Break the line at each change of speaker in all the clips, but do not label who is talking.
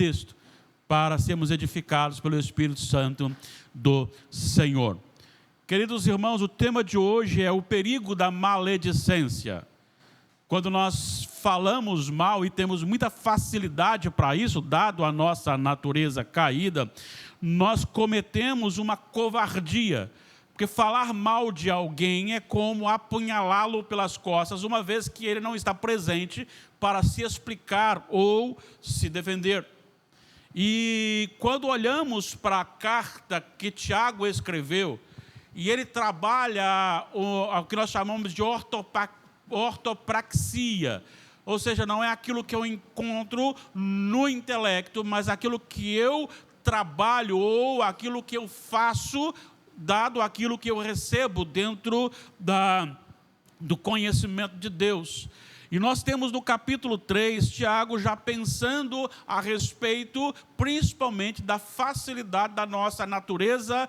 texto para sermos edificados pelo Espírito Santo do Senhor. Queridos irmãos, o tema de hoje é o perigo da maledicência. Quando nós falamos mal e temos muita facilidade para isso, dado a nossa natureza caída, nós cometemos uma covardia. Porque falar mal de alguém é como apunhalá-lo pelas costas, uma vez que ele não está presente para se explicar ou se defender. E quando olhamos para a carta que Tiago escreveu, e ele trabalha o que nós chamamos de ortopraxia, ou seja, não é aquilo que eu encontro no intelecto, mas aquilo que eu trabalho ou aquilo que eu faço, dado aquilo que eu recebo dentro do conhecimento de Deus. E nós temos no capítulo 3, Tiago já pensando a respeito, principalmente, da facilidade da nossa natureza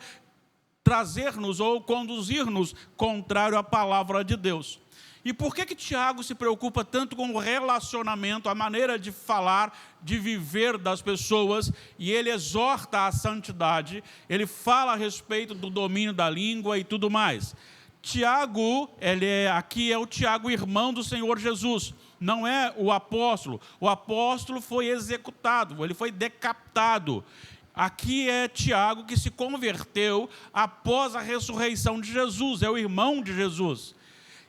trazer-nos ou conduzir-nos contrário à palavra de Deus. E por que Tiago se preocupa tanto com o relacionamento, a maneira de falar, de viver das pessoas, e ele exorta a santidade, ele fala a respeito do domínio da língua e tudo mais. Tiago, aqui é o Tiago, irmão do Senhor Jesus, não é o apóstolo. O apóstolo foi executado, ele foi decapitado. Aqui é Tiago que se converteu após a ressurreição de Jesus, é o irmão de Jesus.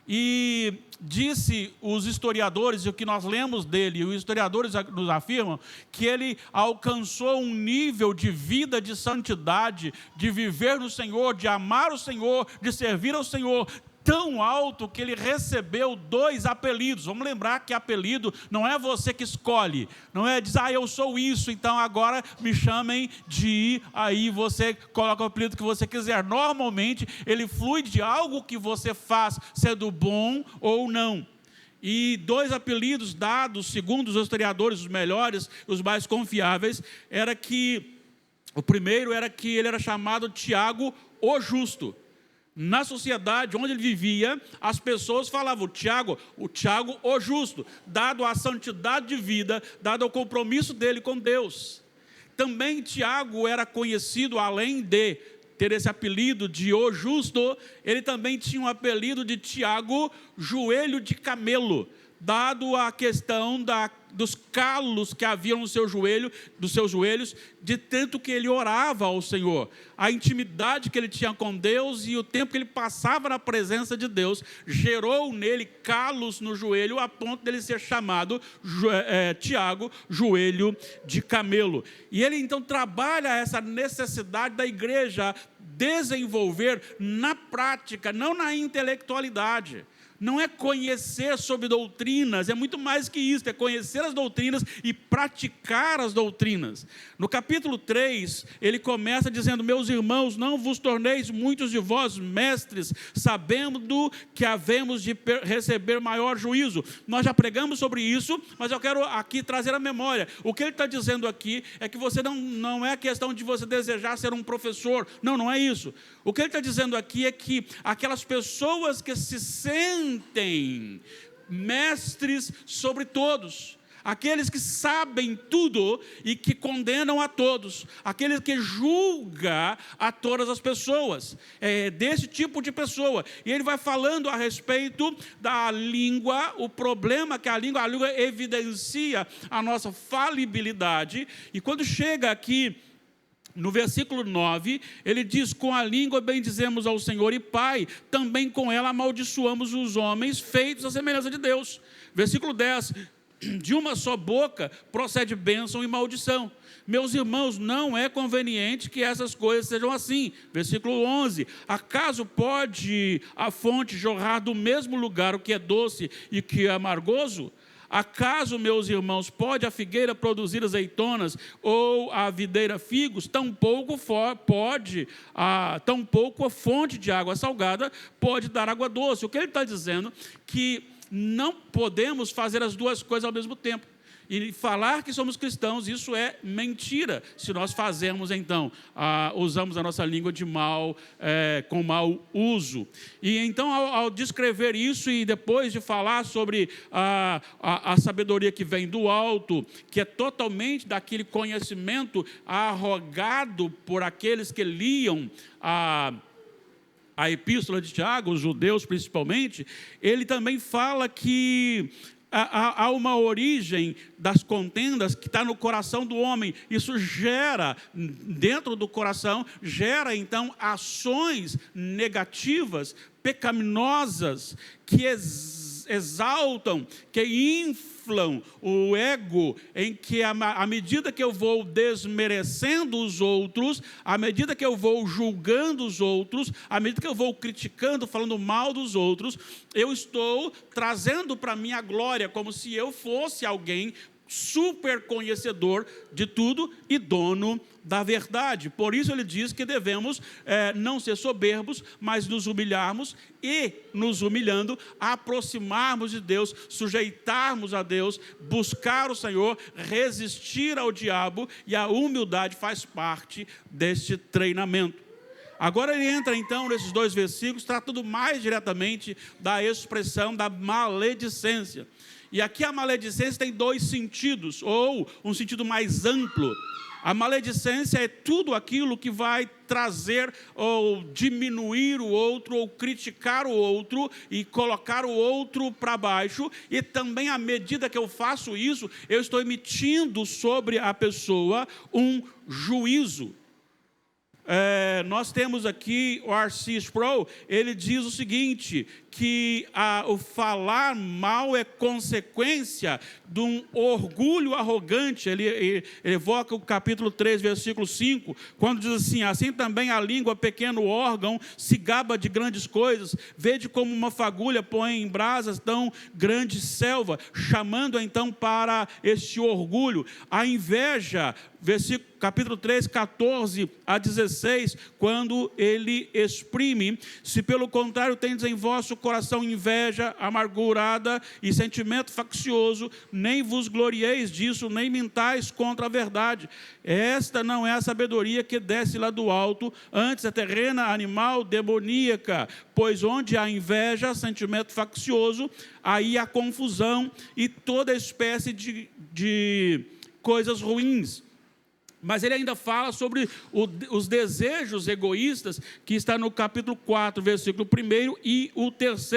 E disse os historiadores, e o que nós lemos dele, e os historiadores nos afirmam, que ele alcançou um nível de vida de santidade, de viver no Senhor, de amar o Senhor, de servir ao Senhor, tão alto que ele recebeu 2 apelidos. Vamos lembrar que apelido não é você que escolhe, não é dizer, eu sou isso, então agora me chamem de, aí você coloca o apelido que você quiser. Normalmente ele flui de algo que você faz, sendo bom ou não. E 2 apelidos dados, segundo os historiadores, os melhores, os mais confiáveis, o primeiro era que ele era chamado Tiago o Justo. Na sociedade onde ele vivia, as pessoas falavam o Tiago o Justo, dado a santidade de vida, dado o compromisso dele com Deus. Também Tiago era conhecido, além de ter esse apelido de o Justo, ele também tinha um apelido de Tiago Joelho de Camelo, dado a questão dos calos que haviam no seu joelho, dos seus joelhos, de tanto que ele orava ao Senhor. A intimidade que ele tinha com Deus e o tempo que ele passava na presença de Deus, gerou nele calos no joelho, a ponto dele ser chamado Tiago, joelho de camelo. E ele então trabalha essa necessidade da igreja desenvolver na prática, não na intelectualidade. Não é conhecer sobre doutrinas, é muito mais que isso, é conhecer as doutrinas e praticar as doutrinas. No capítulo 3, ele começa dizendo, meus irmãos, não vos torneis muitos de vós mestres, sabendo que havemos de receber maior juízo. Nós já pregamos sobre isso, mas eu quero aqui trazer a memória. O que ele está dizendo aqui é que você não é questão de você desejar ser um professor, não é isso. O que ele está dizendo aqui é que aquelas pessoas que se sentem mestres sobre todos, aqueles que sabem tudo e que condenam a todos, aqueles que julgam a todas as pessoas, desse tipo de pessoa. E ele vai falando a respeito da língua, o problema que a língua evidencia a nossa falibilidade, e quando chega aqui, no versículo 9, ele diz, com a língua bendizemos ao Senhor e Pai, também com ela amaldiçoamos os homens feitos à semelhança de Deus. Versículo 10, de uma só boca procede bênção e maldição. Meus irmãos, não é conveniente que essas coisas sejam assim. Versículo 11, acaso pode a fonte jorrar do mesmo lugar o que é doce e o que é amargoso? Acaso, meus irmãos, pode a figueira produzir azeitonas ou a videira figos? Tampouco a fonte de água salgada pode dar água doce. O que ele está dizendo? Que não podemos fazer as duas coisas ao mesmo tempo. E falar que somos cristãos, isso é mentira, se nós fazemos, então, usamos a nossa língua de com mau uso. E então, ao descrever isso e depois de falar sobre a sabedoria que vem do alto, que é totalmente daquele conhecimento arrogado por aqueles que liam a epístola de Tiago, os judeus principalmente, ele também fala que há uma origem das contendas que está no coração do homem. Isso gera, dentro do coração, gera então ações negativas, pecaminosas, que exaltam, que inflam o ego, em que à medida que eu vou desmerecendo os outros, à medida que eu vou julgando os outros, à medida que eu vou criticando, falando mal dos outros, eu estou trazendo para mim a glória, como se eu fosse alguém super conhecedor de tudo e dono da verdade. Por isso ele diz que devemos não ser soberbos, mas nos humilharmos e, nos humilhando, aproximarmos de Deus, sujeitarmos a Deus, buscar o Senhor, resistir ao diabo, e a humildade faz parte deste treinamento. Agora ele entra então nesses 2 versículos, tratando mais diretamente da expressão da maledicência. E aqui a maledicência tem 2 sentidos, ou um sentido mais amplo. A maledicência é tudo aquilo que vai trazer ou diminuir o outro, ou criticar o outro e colocar o outro para baixo. E também, à medida que eu faço isso, eu estou emitindo sobre a pessoa um juízo. Nós temos aqui o R.C. Sproul, ele diz o seguinte, que o falar mal é consequência de um orgulho arrogante. Ele evoca o capítulo 3, versículo 5, quando diz assim também a língua, pequeno órgão, se gaba de grandes coisas, vede como uma fagulha põe em brasas tão grande selva, chamando então para este orgulho. A inveja, capítulo 3, 14 a 16, quando ele exprime, se pelo contrário tendes em vosso coração inveja amargurada e sentimento faccioso, nem vos glorieis disso, nem mintais contra a verdade. Esta não é a sabedoria que desce lá do alto, antes é terrena, animal, demoníaca, pois onde há inveja, sentimento faccioso, aí há confusão e toda espécie de coisas ruins. Mas ele ainda fala sobre os desejos egoístas, que está no capítulo 4, versículo 1 e o 3.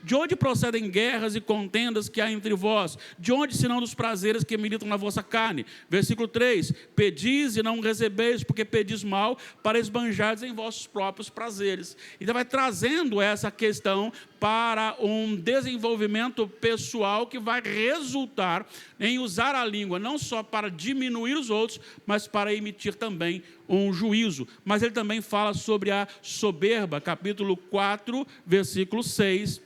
De onde procedem guerras e contendas que há entre vós? De onde, senão dos prazeres que militam na vossa carne? Versículo 3, pedis e não recebeis, porque pedis mal, para esbanjardes em vossos próprios prazeres. Então vai trazendo essa questão para um desenvolvimento pessoal que vai resultar em usar a língua não só para diminuir os outros, mas para emitir também um juízo. Mas ele também fala sobre a soberba, capítulo 4, versículo 6,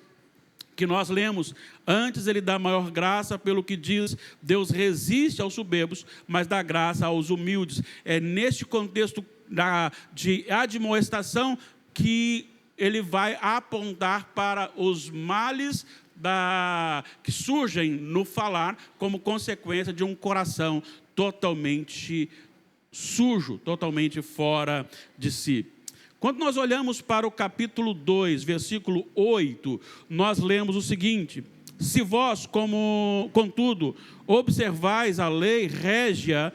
que nós lemos. Antes ele dá maior graça, pelo que diz, Deus resiste aos soberbos, mas dá graça aos humildes. É neste contexto de admoestação que ele vai apontar para os males que surgem no falar como consequência de um coração totalmente sujo, totalmente fora de si. Quando nós olhamos para o capítulo 2, versículo 8, nós lemos o seguinte: se vós, contudo, observais a lei régia,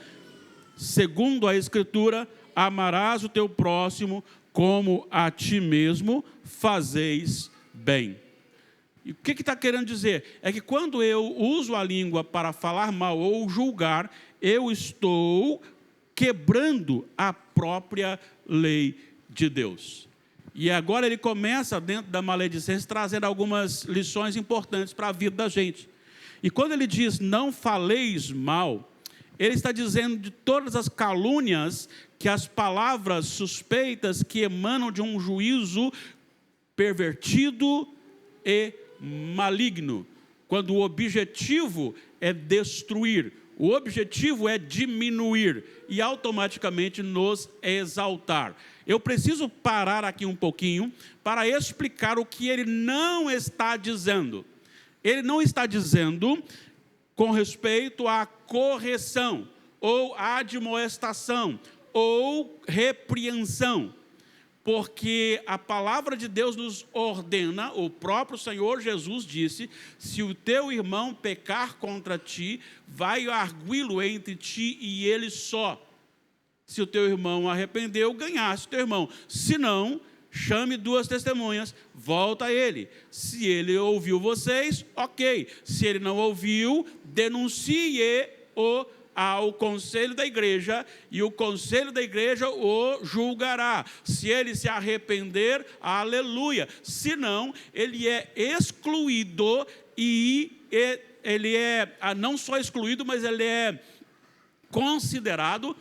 segundo a Escritura, amarás o teu próximo como a ti mesmo, fazeis bem. E o que está querendo dizer? É que quando eu uso a língua para falar mal ou julgar, eu estou quebrando a própria lei de Deus. E agora ele começa, dentro da maledicência, trazendo algumas lições importantes para a vida da gente. E quando ele diz, não faleis mal, ele está dizendo de todas as calúnias, que as palavras suspeitas que emanam de um juízo pervertido e maligno, quando o objetivo é destruir, o objetivo é diminuir e automaticamente nos exaltar. Eu preciso parar aqui um pouquinho para explicar o que ele não está dizendo. Ele não está dizendo com respeito à correção, ou admoestação, ou repreensão. Porque a palavra de Deus nos ordena, o próprio Senhor Jesus disse, se o teu irmão pecar contra ti, vai arguí-lo entre ti e ele só. Se o teu irmão arrependeu, ganhaste o teu irmão. Se não, chame 2 testemunhas, volta a ele. Se ele ouviu vocês, ok. Se ele não ouviu, denuncie-o ao conselho da igreja, e o conselho da igreja o julgará. Se ele se arrepender, aleluia. Se não, ele é excluído, e ele é não só excluído, mas ele é considerado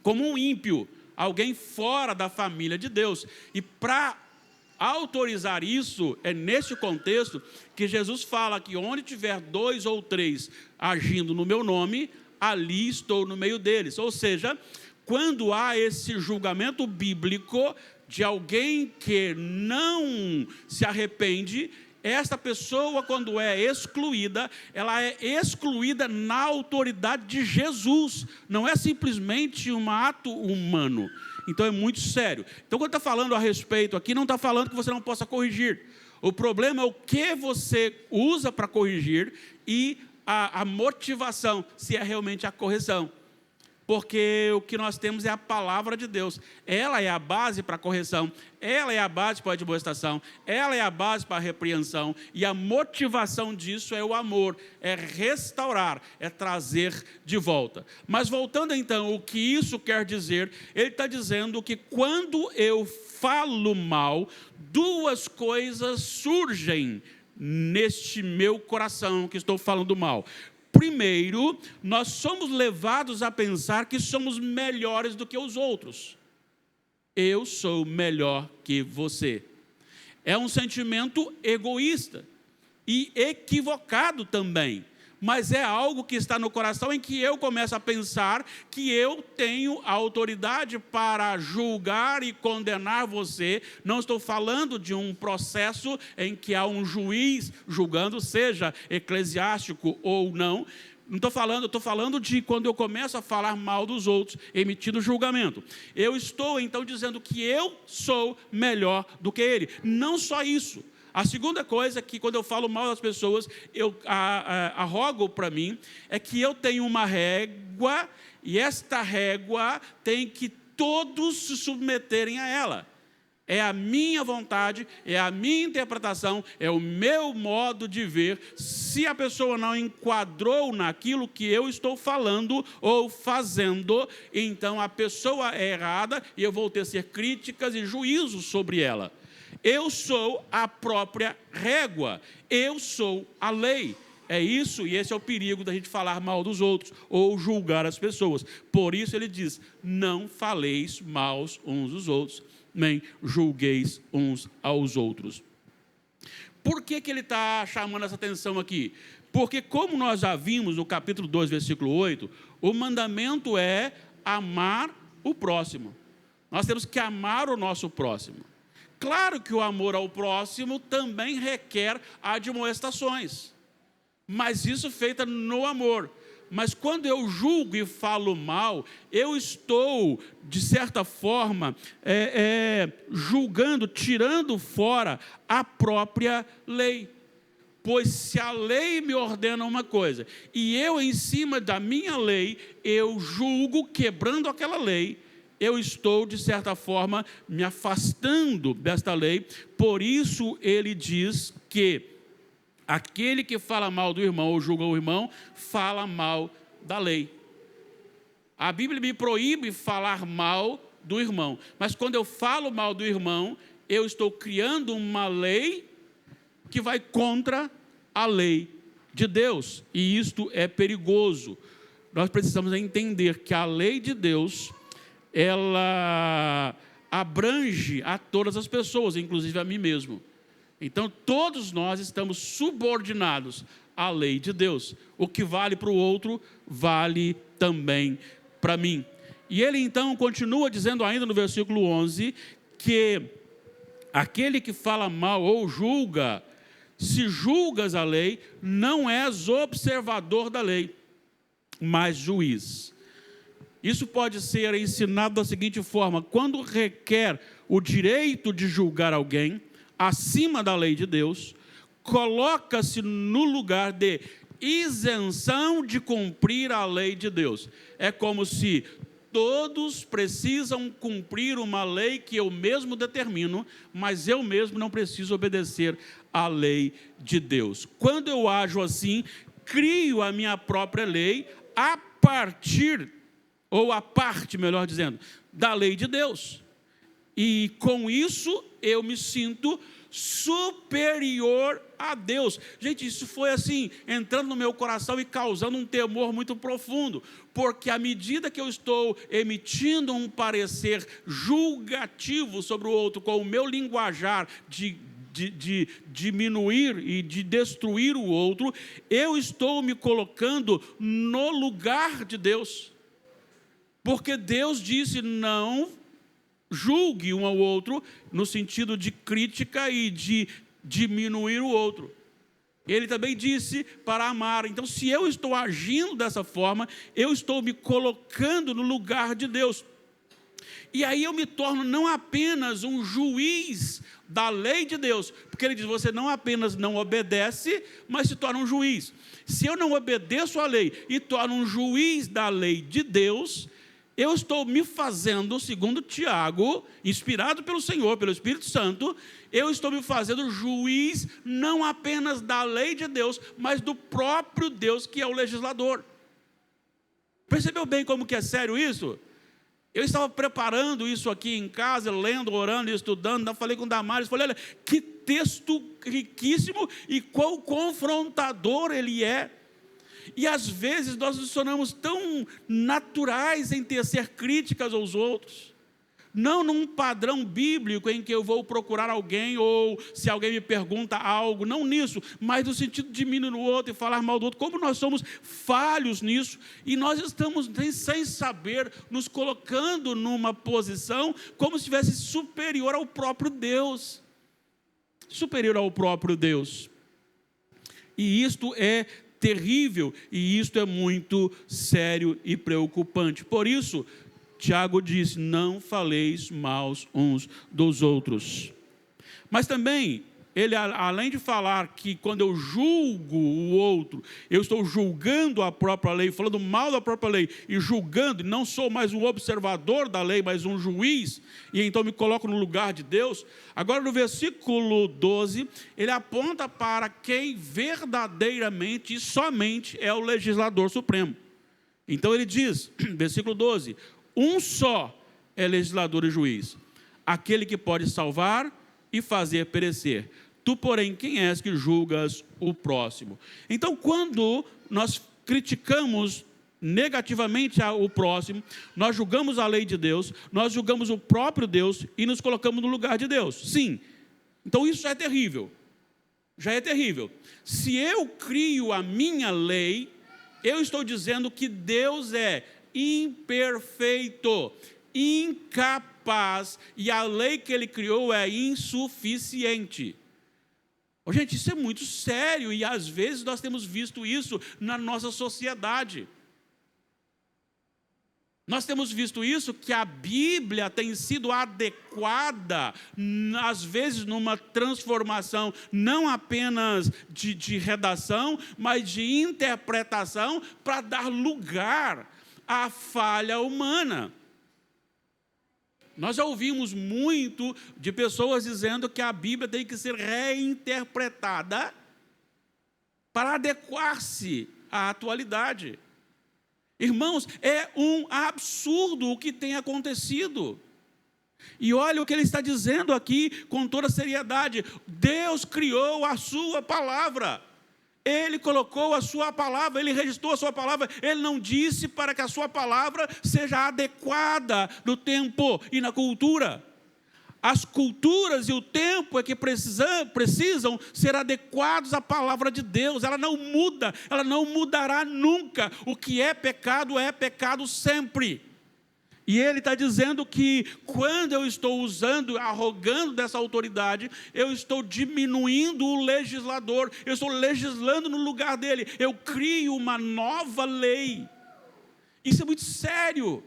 como um ímpio, alguém fora da família de Deus. E para autorizar isso, é nesse contexto que Jesus fala que onde tiver 2 ou 3 agindo no meu nome, ali estou no meio deles. Ou seja, quando há esse julgamento bíblico de alguém que não se arrepende, esta pessoa, quando é excluída, ela é excluída na autoridade de Jesus, não é simplesmente um ato humano. Então é muito sério. Então quando está falando a respeito aqui, não está falando que você não possa corrigir. O problema é o que você usa para corrigir e a motivação, se é realmente a correção. Porque o que nós temos é a palavra de Deus. Ela é a base para a correção, ela é a base para a admoestação, ela é a base para a repreensão, e a motivação disso é o amor, é restaurar, é trazer de volta. Mas voltando então, o que isso quer dizer? Ele está dizendo que quando eu falo mal, 2 coisas surgem neste meu coração que estou falando mal. Primeiro, nós somos levados a pensar que somos melhores do que os outros. Eu sou melhor que você. É um sentimento egoísta e equivocado também, mas é algo que está no coração em que eu começo a pensar que eu tenho a autoridade para julgar e condenar você. Não estou falando de um processo em que há um juiz julgando, seja eclesiástico ou não. Não estou falando de quando eu começo a falar mal dos outros, emitindo julgamento. Eu estou então dizendo que eu sou melhor do que ele. Não só isso. A segunda coisa é que quando eu falo mal das pessoas, eu arrogo para mim, é que eu tenho uma régua, e esta régua tem que todos se submeterem a ela. É a minha vontade, é a minha interpretação, é o meu modo de ver. Se a pessoa não enquadrou naquilo que eu estou falando ou fazendo, então a pessoa é errada e eu vou tecer críticas e juízos sobre ela. Eu sou a própria régua, eu sou a lei. É isso, e esse é o perigo da gente falar mal dos outros ou julgar as pessoas. Por isso ele diz, não faleis mal uns dos outros, nem julgueis uns aos outros. Por que ele está chamando essa atenção aqui? Porque como nós já vimos no capítulo 2, versículo 8, o mandamento é amar o próximo. Nós temos que amar o nosso próximo. Claro que o amor ao próximo também requer admoestações, mas isso feita no amor. Mas quando eu julgo e falo mal, eu estou, de certa forma, julgando, tirando fora a própria lei. Pois se a lei me ordena uma coisa, e eu, em cima da minha lei, eu julgo quebrando aquela lei, eu estou, de certa forma, me afastando desta lei. Por isso ele diz que aquele que fala mal do irmão ou julga o irmão, fala mal da lei. A Bíblia me proíbe falar mal do irmão, mas quando eu falo mal do irmão, eu estou criando uma lei que vai contra a lei de Deus, e isto é perigoso. Nós precisamos entender que a lei de Deus, ela abrange a todas as pessoas, inclusive a mim mesmo. Então, todos nós estamos subordinados à lei de Deus. O que vale para o outro, vale também para mim. E ele, então, continua dizendo ainda no versículo 11, que aquele que fala mal ou julga, Se julgas a lei, não és observador da lei, mas juiz. Isso pode ser ensinado da seguinte forma: quando requer o direito de julgar alguém acima da lei de Deus, coloca-se no lugar de isenção de cumprir a lei de Deus. É como se todos precisam cumprir uma lei que eu mesmo determino, mas eu mesmo não preciso obedecer à lei de Deus. Quando eu ajo assim, crio a minha própria lei a partir, ou a parte, melhor dizendo, da lei de Deus. E com isso eu me sinto superior a Deus. Gente, isso foi assim, entrando no meu coração e causando um temor muito profundo, porque à medida que eu estou emitindo um parecer julgativo sobre o outro, com o meu linguajar de diminuir e de destruir o outro, eu estou me colocando no lugar de Deus, porque Deus disse: não julgue um ao outro, no sentido de crítica e de diminuir o outro. Ele também disse para amar. Então, se eu estou agindo dessa forma, eu estou me colocando no lugar de Deus. E aí eu me torno não apenas um juiz da lei de Deus, porque ele diz: você não apenas não obedece, mas se torna um juiz. Se eu não obedeço à lei e torno um juiz da lei de Deus, eu estou me fazendo, segundo Tiago, inspirado pelo Senhor, pelo Espírito Santo, eu estou me fazendo juiz não apenas da lei de Deus, mas do próprio Deus, que é o legislador. Percebeu bem como que é sério isso? Eu estava preparando isso aqui em casa, lendo, orando e estudando, eu falei com o Damares, falei: olha, que texto riquíssimo e quão confrontador ele é. E às vezes nós nos tornamos tão naturais em tecer críticas aos outros, não num padrão bíblico em que eu vou procurar alguém, ou se alguém me pergunta algo, não nisso, mas no sentido de diminuir o outro e falar mal do outro. Como nós somos falhos nisso, e nós estamos sem saber nos colocando numa posição como se estivesse superior ao próprio Deus, superior ao próprio Deus. E isto é terrível, e isto é muito sério e preocupante. Por isso, Tiago diz: não faleis mal uns dos outros. Mas também, ele, além de falar que quando eu julgo o outro, eu estou julgando a própria lei, falando mal da própria lei, e julgando, não sou mais um observador da lei, mas um juiz, e então me coloco no lugar de Deus. Agora, no versículo 12, ele aponta para quem verdadeiramente e somente é o legislador supremo. Então ele diz, versículo 12: um só é legislador e juiz, aquele que pode salvar e fazer perecer. Tu, porém, quem és que julgas o próximo? Então, quando nós criticamos negativamente o próximo, nós julgamos a lei de Deus, nós julgamos o próprio Deus e nos colocamos no lugar de Deus. Sim. Então isso já é terrível. Já é terrível. Se eu crio a minha lei, eu estou dizendo que Deus é imperfeito, incapaz, e a lei que ele criou é insuficiente. Gente, isso é muito sério, e às vezes nós temos visto isso na nossa sociedade. Nós temos visto isso, que a Bíblia tem sido adequada, às vezes numa transformação, não apenas de redação, mas de interpretação, para dar lugar à falha humana. Nós já ouvimos muito de pessoas dizendo que a Bíblia tem que ser reinterpretada para adequar-se à atualidade. Irmãos, é um absurdo o que tem acontecido. E olha o que ele está dizendo aqui com toda seriedade: Deus criou a sua palavra. Ele colocou a sua palavra, ele registrou a sua palavra. Ele não disse para que a sua palavra seja adequada no tempo e na cultura. As culturas e o tempo é que precisam ser adequados à palavra de Deus. Ela não muda, ela não mudará nunca. O que é pecado sempre. E ele está dizendo que quando eu estou usando, arrogando dessa autoridade, eu estou diminuindo o legislador, eu estou legislando no lugar dele, eu crio uma nova lei. Isso é muito sério.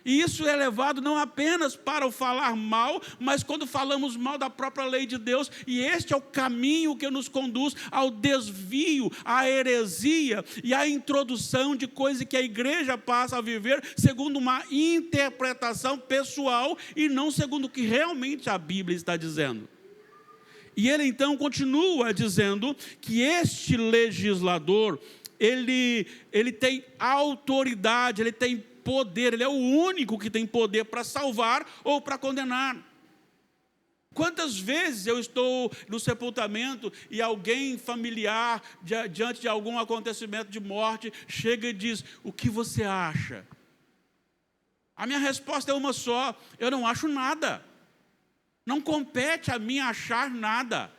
E isso é levado não apenas para o falar mal, mas quando falamos mal da própria lei de Deus, e este é o caminho que nos conduz ao desvio, à heresia e à introdução de coisas que a igreja passa a viver segundo uma interpretação pessoal e não segundo o que realmente a Bíblia está dizendo. E ele então continua dizendo que este legislador, ele tem autoridade, ele tem poder, ele é o único que tem poder para salvar ou para condenar. Quantas vezes eu estou no sepultamento e alguém familiar, diante de algum acontecimento de morte, chega e diz: o que você acha? A minha resposta é uma só: eu não acho nada. Não compete a mim achar nada.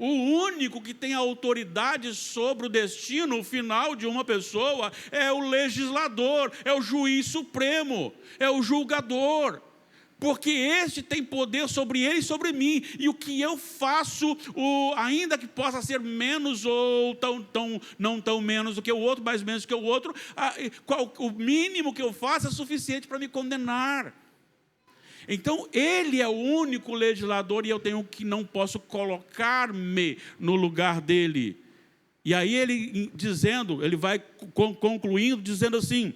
O único que tem autoridade sobre o destino final de uma pessoa é o legislador, é o juiz supremo, é o julgador. Porque este tem poder sobre ele e sobre mim. E o que eu faço, ainda que possa ser menos ou não tão menos do que o outro, mais menos do que o outro, o mínimo que eu faço é suficiente para me condenar. Então, ele é o único legislador e eu não posso colocar-me no lugar dele. E aí ele vai concluindo, dizendo assim,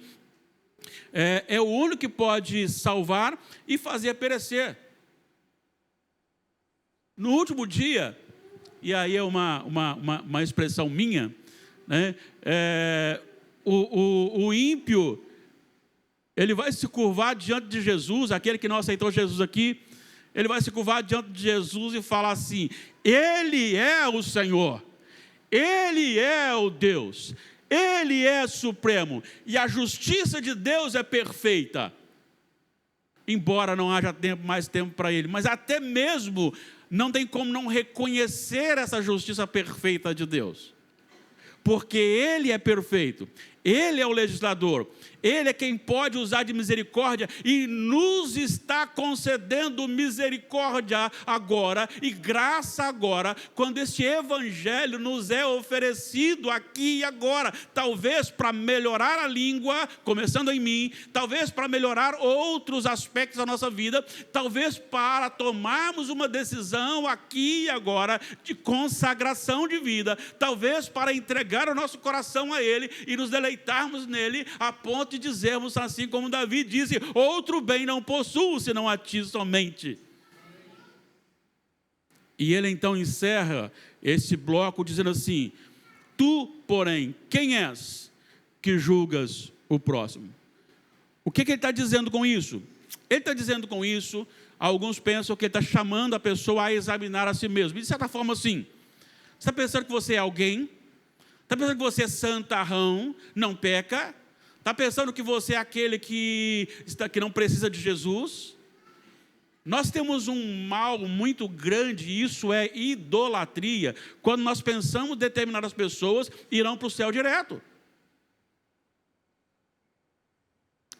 é o único que pode salvar e fazer perecer. No último dia, e aí é uma expressão minha, né, o ímpio, ele vai se curvar diante de Jesus, aquele que não aceitou Jesus aqui, ele vai se curvar diante de Jesus e falar assim: Ele é o Senhor, Ele é o Deus, Ele é supremo, e a justiça de Deus é perfeita. Embora não haja mais tempo para ele, mas até mesmo não tem como não reconhecer essa justiça perfeita de Deus, porque Ele é perfeito, Ele é o legislador, Ele é quem pode usar de misericórdia e nos está concedendo misericórdia agora e graça agora, quando este evangelho nos é oferecido aqui e agora, talvez para melhorar a língua, começando em mim, talvez para melhorar outros aspectos da nossa vida, talvez para tomarmos uma decisão aqui e agora de consagração de vida, talvez para entregar o nosso coração a Ele e nos deleitarmos nele, a ponto de dizermos assim como Davi disse: outro bem não possuo, senão a ti somente. E ele então encerra esse bloco dizendo assim: tu, porém, quem és que julgas o próximo? O que ele está dizendo com isso? Ele está dizendo com isso, alguns pensam que ele está chamando a pessoa a examinar a si mesmo. E de certa forma, sim. Você está pensando que você é alguém? Está pensando que você é santarrão, não peca? Está pensando que você é aquele que não precisa de Jesus? Nós temos um mal muito grande, e isso é idolatria, quando nós pensamos que determinadas pessoas irão para o céu direto.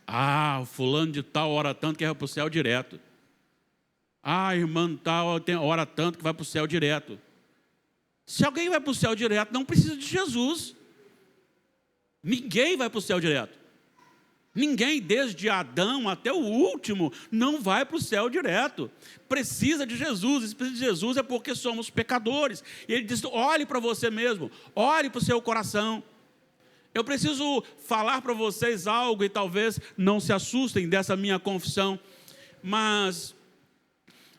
O fulano de tal ora tanto que vai para o céu direto. A irmã tal ora tanto que vai para o céu direto. Se alguém vai para o céu direto, não precisa de Jesus. Ninguém vai para o céu direto. Ninguém, desde Adão até o último, não vai para o céu direto. Precisa de Jesus. E se precisa de Jesus é porque somos pecadores. E ele diz: olhe para você mesmo, olhe para o seu coração. Eu preciso falar para vocês algo, e talvez não se assustem dessa minha confissão, mas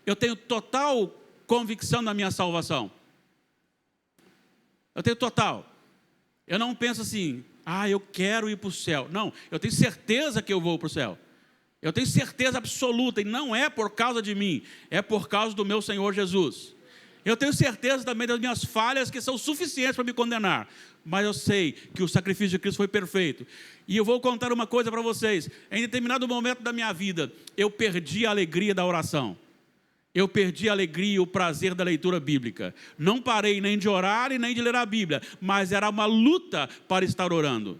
eu tenho total convicção na minha salvação. Eu tenho total. Eu não penso assim: eu quero ir para o céu. Não, eu tenho certeza que eu vou para o céu. Eu tenho certeza absoluta, e não é por causa de mim, é por causa do meu Senhor Jesus. Eu tenho certeza também das minhas falhas, que são suficientes para me condenar, mas eu sei que o sacrifício de Cristo foi perfeito. E eu vou contar uma coisa para vocês: em determinado momento da minha vida, eu perdi a alegria da oração. Eu perdi a alegria e o prazer da leitura bíblica. Não parei nem de orar e nem de ler a Bíblia, mas era uma luta para estar orando.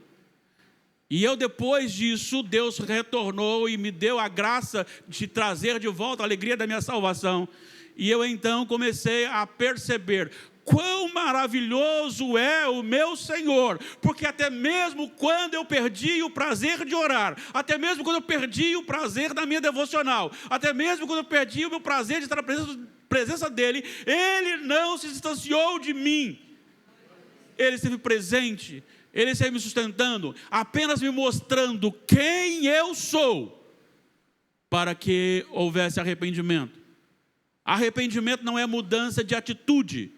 E eu, depois disso, Deus retornou e me deu a graça de trazer de volta a alegria da minha salvação. E eu então comecei a perceber quão maravilhoso é o meu Senhor, porque até mesmo quando eu perdi o prazer de orar, até mesmo quando eu perdi o prazer da minha devocional, até mesmo quando eu perdi o meu prazer de estar na presença dEle, Ele não se distanciou de mim. Ele esteve presente, Ele esteve me sustentando, apenas me mostrando quem eu sou, para que houvesse arrependimento. Arrependimento não é mudança de atitude.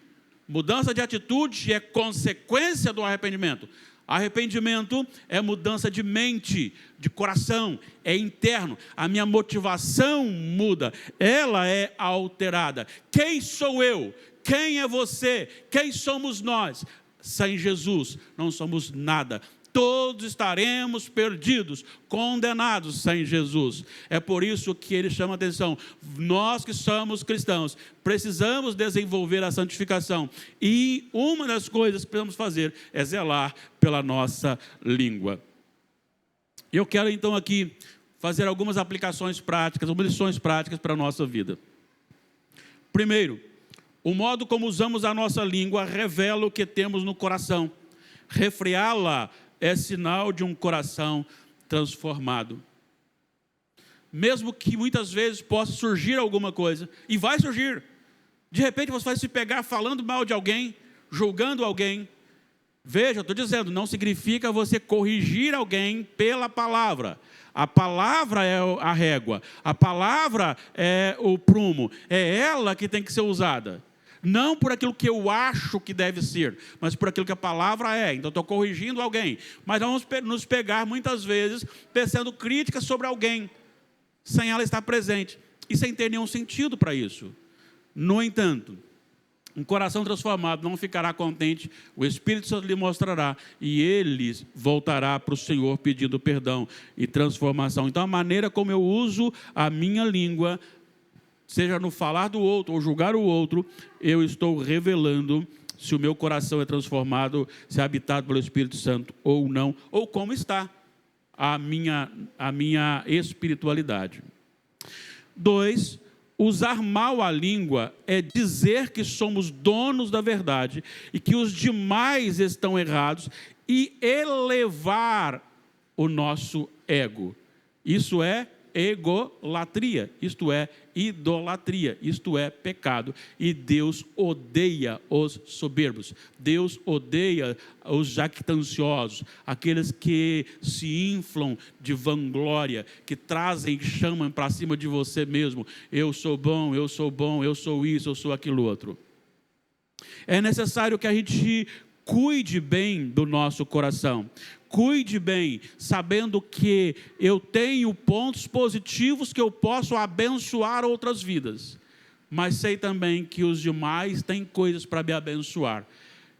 Mudança de atitude é consequência do arrependimento. Arrependimento é mudança de mente, de coração, é interno. A minha motivação muda, ela é alterada. Quem sou eu? Quem é você? Quem somos nós? Sem Jesus não somos nada. Todos estaremos perdidos, condenados sem Jesus. É por isso que ele chama a atenção. Nós que somos cristãos, precisamos desenvolver a santificação. E uma das coisas que precisamos fazer é zelar pela nossa língua. Eu quero então aqui fazer algumas aplicações práticas, algumas lições práticas para a nossa vida. Primeiro, o modo como usamos a nossa língua revela o que temos no coração. Refreá-la é sinal de um coração transformado. Mesmo que muitas vezes possa surgir alguma coisa, e vai surgir. De repente você vai se pegar falando mal de alguém, julgando alguém. Veja, eu estou dizendo, não significa você corrigir alguém pela palavra. A palavra é a régua, a palavra é o prumo, é ela que tem que ser usada. Não por aquilo que eu acho que deve ser, mas por aquilo que a palavra é. Então, estou corrigindo alguém. Mas nós vamos nos pegar, muitas vezes, tecendo críticas sobre alguém, sem ela estar presente, e sem ter nenhum sentido para isso. No entanto, um coração transformado não ficará contente, o Espírito Santo lhe mostrará, e ele voltará para o Senhor pedindo perdão e transformação. Então, a maneira como eu uso a minha língua, seja no falar do outro ou julgar o outro, eu estou revelando se o meu coração é transformado, se é habitado pelo Espírito Santo ou não, ou como está a minha espiritualidade. 2, usar mal a língua é dizer que somos donos da verdade e que os demais estão errados e elevar o nosso ego. Isso é egolatria, isto é idolatria, isto é pecado. E Deus odeia os soberbos, Deus odeia os jactanciosos, aqueles que se inflam de vanglória, que trazem e chamam para cima de você mesmo. Eu sou bom, eu sou bom, eu sou isso, eu sou aquilo outro. É necessário que a gente cuide bem do nosso coração. Cuide bem, sabendo que eu tenho pontos positivos que eu posso abençoar outras vidas. Mas sei também que os demais têm coisas para me abençoar.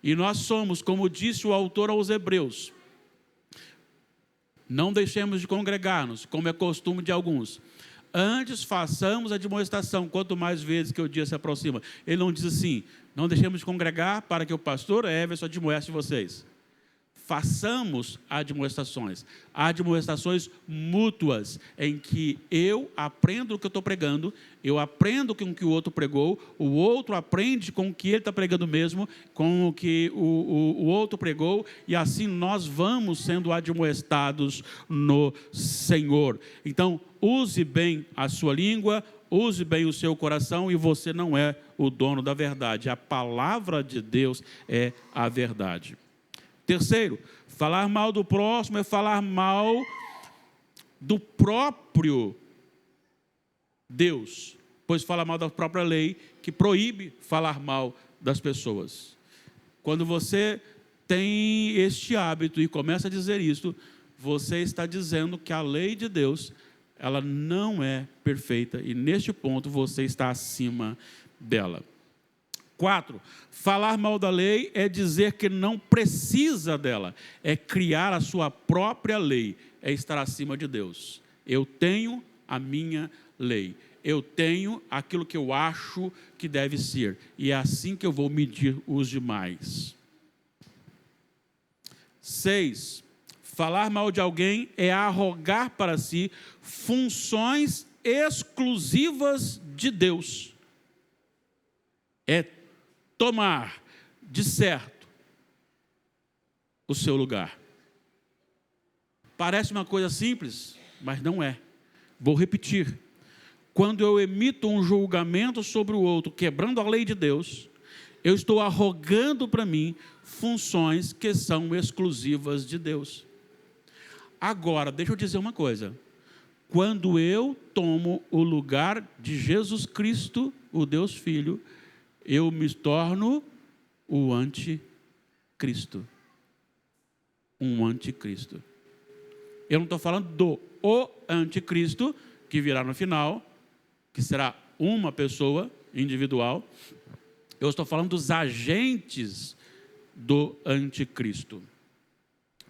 E nós somos, como disse o autor aos Hebreus, não deixemos de congregar-nos, como é costume de alguns. Antes façamos a demonstração, quanto mais vezes que o dia se aproxima. Ele não diz assim, não deixemos de congregar para que o pastor Everson admoeste vocês. Façamos admoestações mútuas, em que eu aprendo o que eu estou pregando, eu aprendo com o que o outro pregou, o outro aprende com o que ele está pregando mesmo, com o que o outro pregou, e assim nós vamos sendo admoestados no Senhor. Então, use bem a sua língua, use bem o seu coração, e você não é o dono da verdade. A palavra de Deus é a verdade. Terceiro, falar mal do próximo é falar mal do próprio Deus, pois fala mal da própria lei, que proíbe falar mal das pessoas. Quando você tem este hábito e começa a dizer isso, você está dizendo que a lei de Deus, ela não é perfeita, e neste ponto você está acima dela. 4, falar mal da lei é dizer que não precisa dela, é criar a sua própria lei, é estar acima de Deus. Eu tenho a minha lei, eu tenho aquilo que eu acho que deve ser, e é assim que eu vou medir os demais. 6, Falar mal de alguém é arrogar para si funções exclusivas de Deus. É tomar, de certo, o seu lugar. Parece uma coisa simples, mas não é. Vou repetir. Quando eu emito um julgamento sobre o outro, quebrando a lei de Deus, eu estou arrogando para mim funções que são exclusivas de Deus. Agora, deixa eu dizer uma coisa. Quando eu tomo o lugar de Jesus Cristo, o Deus Filho, eu me torno o anticristo. Um anticristo. Eu não estou falando do anticristo, que virá no final, que será uma pessoa individual. Eu estou falando dos agentes do anticristo.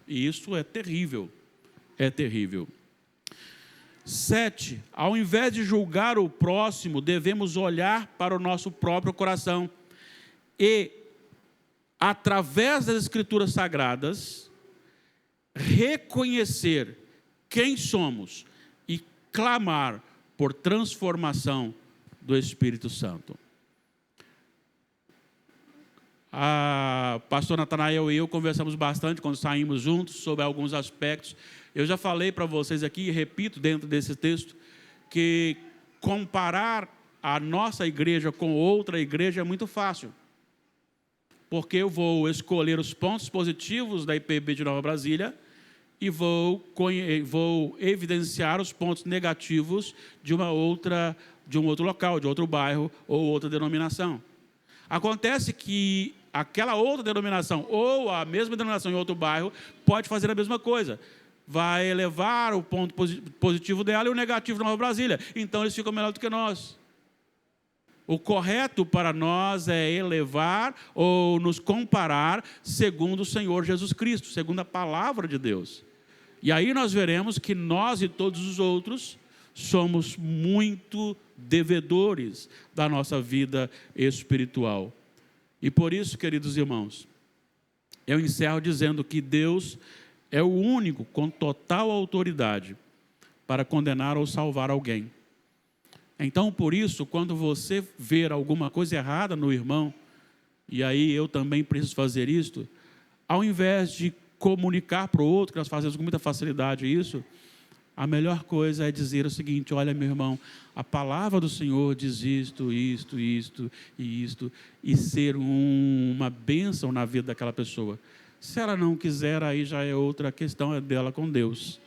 E isso é terrível. É terrível. 7. Ao invés de julgar o próximo, devemos olhar para o nosso próprio coração e, através das Escrituras Sagradas, reconhecer quem somos e clamar por transformação do Espírito Santo. A pastor Natanael e eu conversamos bastante quando saímos juntos sobre alguns aspectos. Eu já falei para vocês aqui, e repito dentro desse texto, que comparar a nossa igreja com outra igreja é muito fácil. Porque eu vou escolher os pontos positivos da IPB de Nova Brasília e vou evidenciar os pontos negativos de um outro local, de outro bairro ou outra denominação. Acontece que aquela outra denominação ou a mesma denominação em outro bairro pode fazer a mesma coisa. Vai elevar o ponto positivo dela e o negativo da Nova Brasília. Então eles ficam melhor do que nós. O correto para nós é elevar ou nos comparar segundo o Senhor Jesus Cristo, segundo a palavra de Deus. E aí nós veremos que nós e todos os outros somos muito devedores da nossa vida espiritual. E por isso, queridos irmãos, eu encerro dizendo que Deus é o único com total autoridade para condenar ou salvar alguém. Então, por isso, quando você ver alguma coisa errada no irmão, e aí eu também preciso fazer isto, ao invés de comunicar para o outro, que nós fazemos com muita facilidade isso, a melhor coisa é dizer o seguinte: olha, meu irmão, a palavra do Senhor diz isto, isto, isto e isto, e ser uma bênção na vida daquela pessoa. Se ela não quiser, aí já é outra questão, é dela com Deus.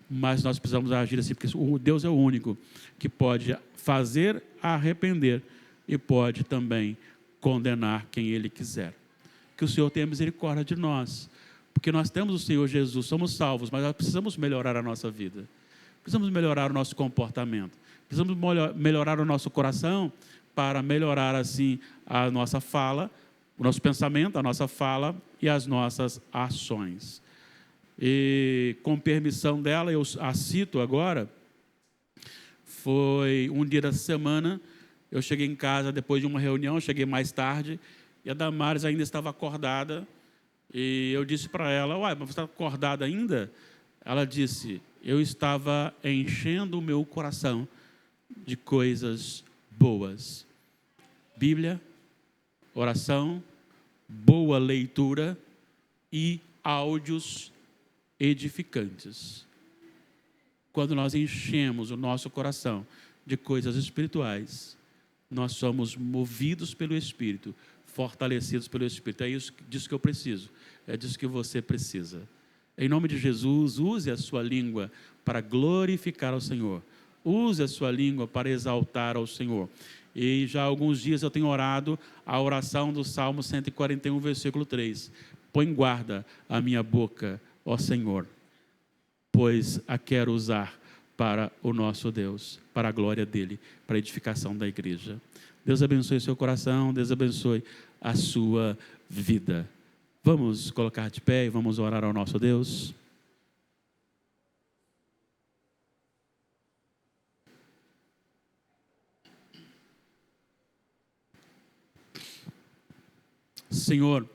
Mas nós precisamos agir assim, porque Deus é o único que pode fazer arrepender e pode também condenar quem Ele quiser. Que o Senhor tenha misericórdia de nós, porque nós temos o Senhor Jesus, somos salvos, mas nós precisamos melhorar a nossa vida, precisamos melhorar o nosso comportamento, precisamos melhorar o nosso coração para melhorar assim a nossa fala, o nosso pensamento, a nossa fala e as nossas ações. E com permissão dela, eu a cito agora, foi um dia dessa semana, eu cheguei em casa depois de uma reunião, cheguei mais tarde, e a Damares ainda estava acordada, e eu disse para ela: uai, mas você está acordada ainda? Ela disse: eu estava enchendo o meu coração de coisas boas. Bíblia, oração, boa leitura e áudios edificantes. Quando nós enchemos o nosso coração de coisas espirituais, nós somos movidos pelo Espírito, fortalecidos pelo Espírito. É isso disso que eu preciso, é disso que você precisa. Em nome de Jesus, use a sua língua para glorificar ao Senhor. Use a sua língua para exaltar ao Senhor. E já há alguns dias eu tenho orado a oração do Salmo 141, versículo 3. Põe guarda a minha boca, ó Senhor, pois a quero usar para o nosso Deus, para a glória dEle, para a edificação da igreja. Deus abençoe o seu coração, Deus abençoe a sua vida. Vamos colocar de pé e vamos orar ao nosso Deus. Senhor,